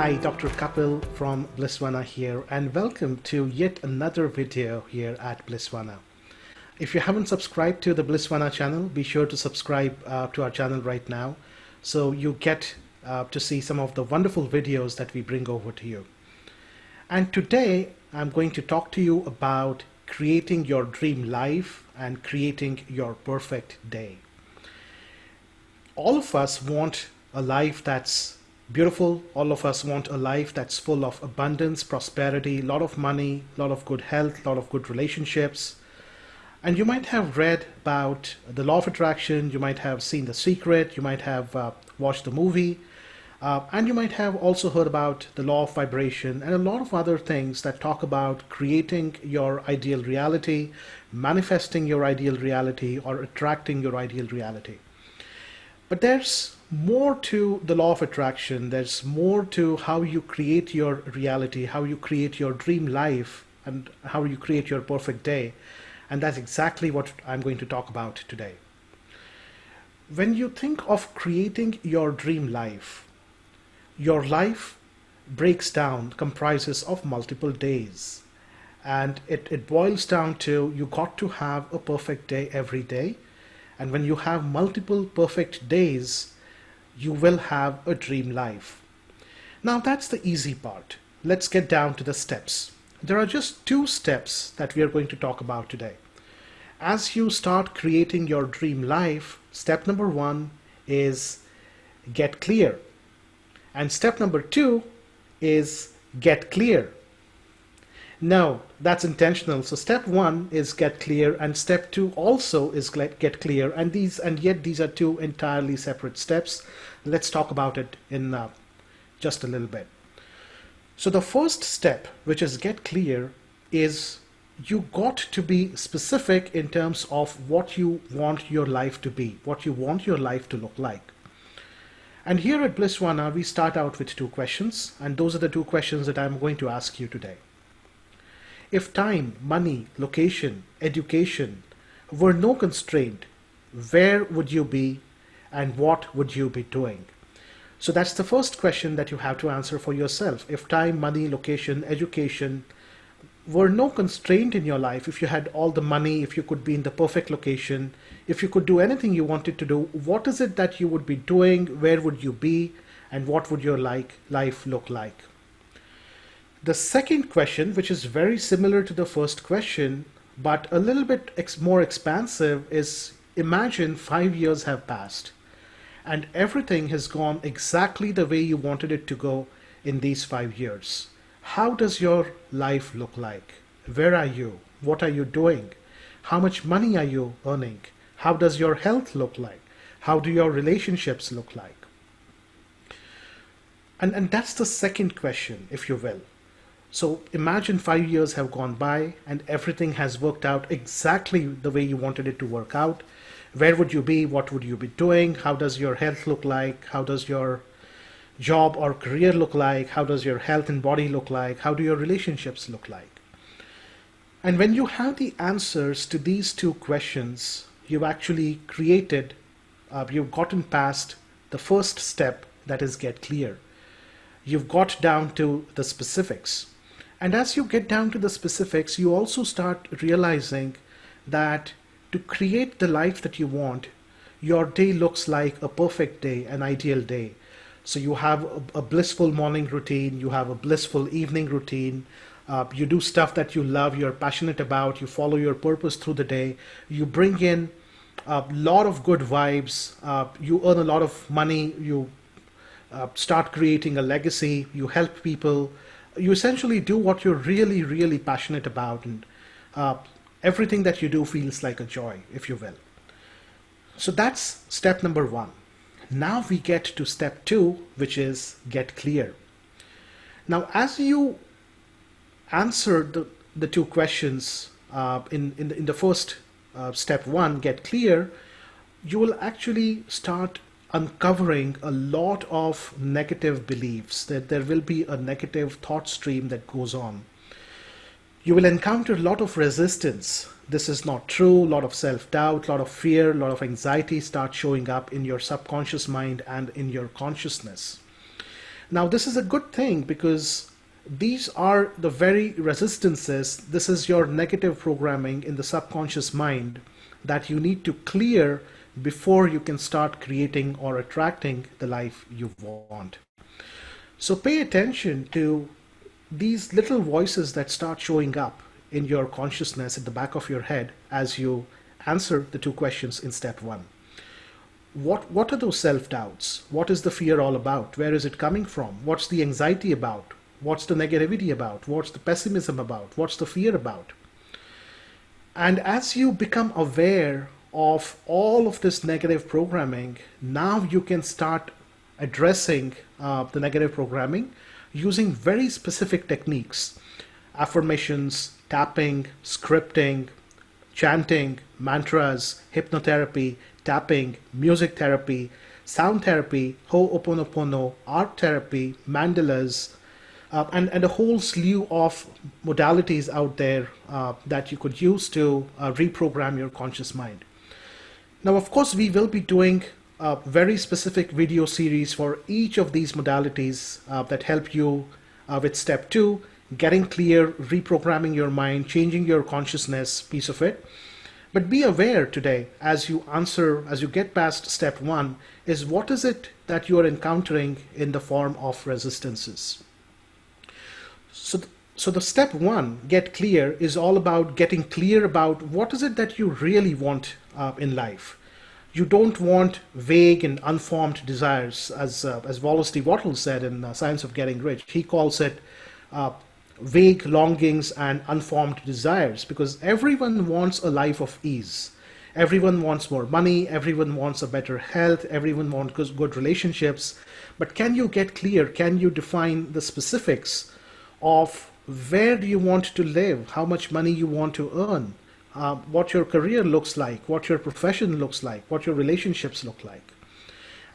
Hi, Dr. Kapil from Blissvana here, and welcome to yet another video here at Blissvana. If you haven't subscribed to the Blissvana channel, be sure to subscribe to our channel right now so you get to see some of the wonderful videos that we bring over to you. And today I'm going to talk to you about creating your dream life and creating your perfect day. All of us want a life that's beautiful. All of us want a life that's full of abundance, prosperity, a lot of money, a lot of good health, a lot of good relationships. And you might have read about the law of attraction, you might have seen The Secret, you might have watched the movie, and you might have also heard about the law of vibration and a lot of other things that talk about creating your ideal reality, manifesting your ideal reality, or attracting your ideal reality. But there's more to the law of attraction. There's more to how you create your reality, how you create your dream life, and how you create your perfect day. And that's exactly what I'm going to talk about today. When you think of creating your dream life, your life breaks down, comprises of multiple days. And it boils down to you got to have a perfect day every day. And when you have multiple perfect days, you will have a dream life. Now that's the easy part. Let's get down to the steps. There are just 2 steps that we are going to talk about today. As you start creating your dream life, step number 1 is get clear. And step number 2 is get clear. No, that's intentional. So step 1 is get clear, and step 2 also is get clear, and yet these are 2 entirely separate steps. Let's talk about it in just a little bit. So the first step, which is get clear, is you got to be specific in terms of what you want your life to be, what you want your life to look like. And here at Blissvana, we start out with 2 questions, and those are the 2 questions that I'm going to ask you today. If time, money, location, education were no constraint, where would you be and what would you be doing? So that's the first question that you have to answer for yourself. If time, money, location, education were no constraint in your life, if you had all the money, if you could be in the perfect location, if you could do anything you wanted to do, what is it that you would be doing? Where would you be? And what would your life look like? The second question, which is very similar to the first question, but a little bit more expansive, is imagine 5 years have passed and everything has gone exactly the way you wanted it to go in these 5 years. How does your life look like? Where are you? What are you doing? How much money are you earning? How does your health look like? How do your relationships look like? And that's the second question, if you will. So imagine 5 years have gone by and everything has worked out exactly the way you wanted it to work out. Where would you be? What would you be doing? How does your health look like? How does your job or career look like? How does your health and body look like? How do your relationships look like? And when you have the answers to these 2 questions, you've actually created, you've gotten past the first step, that is get clear. You've got down to the specifics. And as you get down to the specifics, you also start realizing that to create the life that you want, your day looks like a perfect day, an ideal day. So you have a blissful morning routine, you have a blissful evening routine, you do stuff that you love, you're passionate about, you follow your purpose through the day, you bring in a lot of good vibes, you earn a lot of money, you start creating a legacy, you help people, you essentially do what you're really, really passionate about, and everything that you do feels like a joy, if you will. So that's step number 1. Now we get to step 2, which is get clear. Now, as you answer the 2 questions in the first step 1, get clear, you will actually start uncovering a lot of negative beliefs, that there will be a negative thought stream that goes on. You will encounter a lot of resistance. This is not true, a lot of self-doubt, a lot of fear, a lot of anxiety start showing up in your subconscious mind and in your consciousness. Now, this is a good thing because these are the very resistances. This is your negative programming in the subconscious mind that you need to clear before you can start creating or attracting the life you want. So pay attention to these little voices that start showing up in your consciousness at the back of your head as you answer the two questions in step one. What are those self-doubts? What is the fear all about? Where is it coming from? What's the anxiety about? What's the negativity about? What's the pessimism about? What's the fear about? And as you become aware of all of this negative programming, now you can start addressing the negative programming using very specific techniques: affirmations, tapping, scripting, chanting, mantras, hypnotherapy, tapping, music therapy, sound therapy, ho'oponopono, art therapy, mandalas, and a whole slew of modalities out there that you could use to reprogram your conscious mind. Now, of course, we will be doing a very specific video series for each of these modalities that help you with step two, getting clear, reprogramming your mind, changing your consciousness piece of it. But be aware today as you get past step one, is what is it that you are encountering in the form of resistances. So the step one, get clear, is all about getting clear about what is it that you really want in life. You don't want vague and unformed desires, as Wallace D. Wattles said in Science of Getting Rich. He calls it vague longings and unformed desires, because everyone wants a life of ease. Everyone wants more money, everyone wants a better health, everyone wants good relationships. But can you get clear? Can you define the specifics of where do you want to live, how much money you want to earn, what your career looks like, what your profession looks like, what your relationships look like?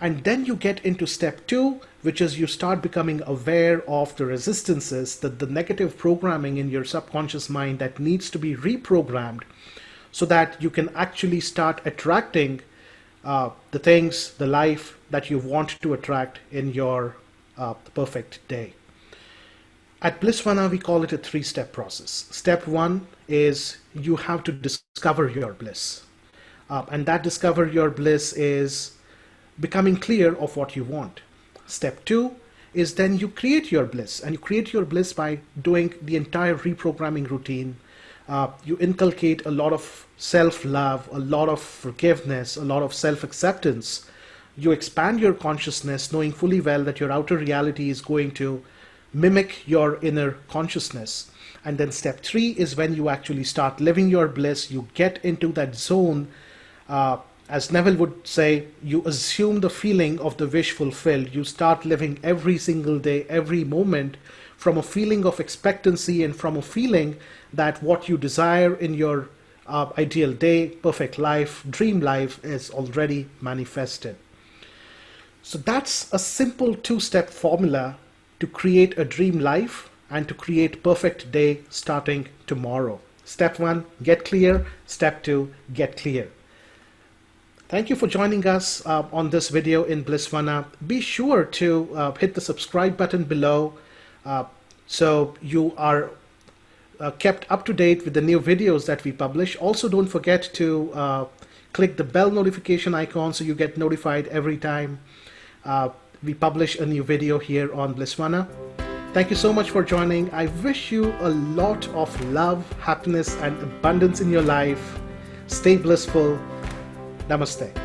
And then you get into step two, which is you start becoming aware of the resistances, the negative programming in your subconscious mind that needs to be reprogrammed so that you can actually start attracting the things, the life that you want to attract in your perfect day. At Blissvana, we call it a three-step process. Step one is you have to discover your bliss. And that discover your bliss is becoming clear of what you want. Step two is then you create your bliss, and you create your bliss by doing the entire reprogramming routine. You inculcate a lot of self-love, a lot of forgiveness, a lot of self-acceptance. You expand your consciousness, knowing fully well that your outer reality is going to mimic your inner consciousness. And then step three is when you actually start living your bliss. You get into that zone. As Neville would say, you assume the feeling of the wish fulfilled. You start living every single day, every moment, from a feeling of expectancy and from a feeling that what you desire in your ideal day, perfect life, dream life is already manifested. So that's a simple two-step formula to create a dream life and to create perfect day starting tomorrow. Step one, get clear. Step two, get clear. Thank you for joining us on this video in Blissvana. Be sure to hit the subscribe button below so you are kept up to date with the new videos that we publish. Also, don't forget to click the bell notification icon so you get notified every time we publish a new video here on Blissvana. Thank you so much for joining. I wish you a lot of love, happiness, and abundance in your life. Stay blissful. Namaste.